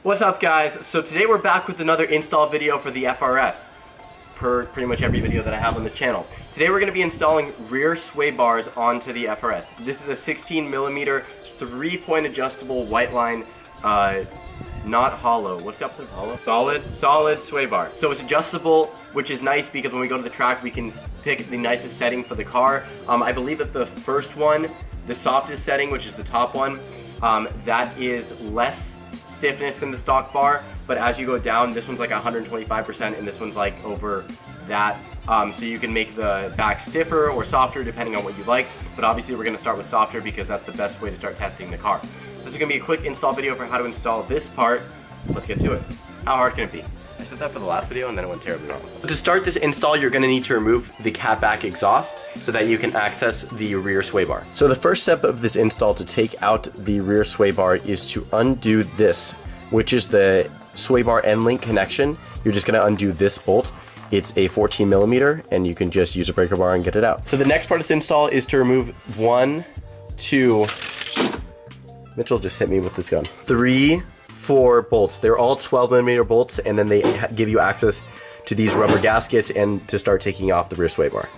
What's up guys? So today we're back with another install video for the FRS, per pretty much every video that I have on this channel. Today we're going to be installing rear sway bars onto the FRS. This is a 16mm 3-point adjustable white line, not hollow. What's the opposite of hollow? Solid sway bar. So it's adjustable, which is nice because when we go to the track we can pick the nicest setting for the car. I believe that the first one, the softest setting, which is the top one, that is less stiffness than the stock bar, but as you go down, this one's like 125% and this one's like over that. So you can make the back stiffer or softer depending on what you like, but obviously we're going to start with softer because that's the best way to start testing the car. So this is going to be a quick install video for how to install this part. Let's get to it. How hard can it be? I said that for the last video and then it went terribly wrong. To start this install, you're going to need to remove the catback exhaust so that you can access the rear sway bar. So the first step of this install to take out the rear sway bar is to undo this, which is the sway bar end link connection. You're just going to undo this bolt. It's a 14mm and you can just use a breaker bar and get it out. So the next part of this install is to remove 1, 2, Mitchell just hit me with this gun, 3, 4 bolts. They're all 12mm bolts, and then they give you access to these rubber gaskets and to start taking off the rear sway bar.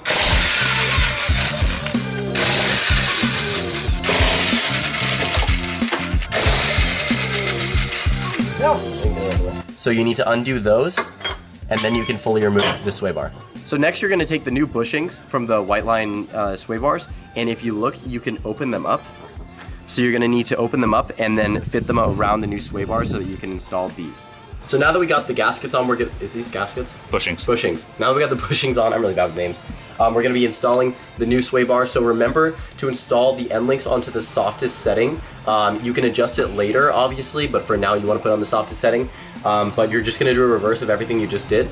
So you need to undo those, and then you can fully remove the sway bar. So next you're going to take the new bushings from the white line sway bars, and if you look, you can open them up. So you're going to need to open them up and then fit them around the new sway bar so that you can install these. So now that we got the gaskets on, is these gaskets? Bushings. Bushings. Now that we got the bushings on, I'm really bad with names. We're going to be installing the new sway bar. So remember to install the end links onto the softest setting. You can adjust it later, obviously, but for now you want to put it on the softest setting. But you're just going to do a reverse of everything you just did.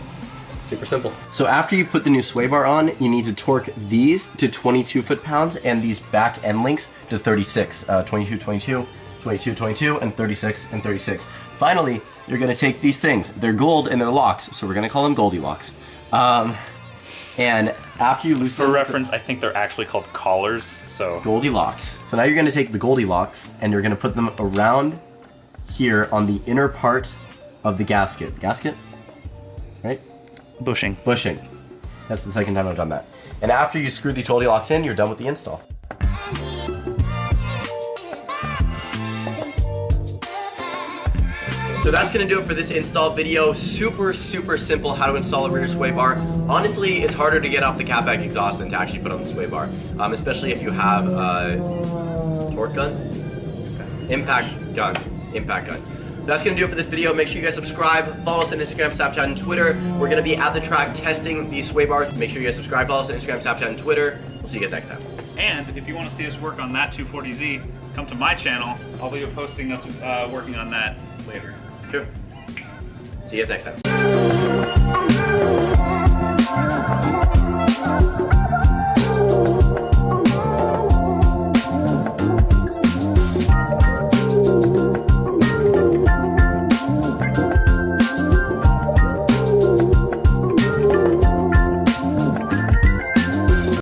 Super simple. So after you've put the new sway bar on, you need to torque these to 22 foot-pounds and these back end links to 36, 22, 22, 22, 22, and 36, and 36. Finally, you're gonna take these things. They're gold and they're locked, so we're gonna call them Goldilocks. And after you loosen For reference, I think they're actually called collars, so. Goldilocks. So now you're gonna take the Goldilocks and you're gonna put them around here on the inner part of the gasket. Gasket? Right? Bushing. Bushing. That's the second time I've done that. And after you screw these Goldilocks in, you're done with the install. So that's gonna do it for this install video. Super simple how to install a rear sway bar. Honestly, it's harder to get off the catback exhaust than to actually put on the sway bar. Especially if you have a torque gun? Impact gun. That's gonna do it for this video. Make sure you guys subscribe, follow us on Instagram, Snapchat, and Twitter. We're gonna be at the track testing these sway bars. Make sure you guys subscribe, follow us on Instagram, Snapchat, and Twitter. We'll see you guys next time. And if you want to see us work on that 240Z, come to my channel. I'll be posting us working on that later. Sure. See you guys next time.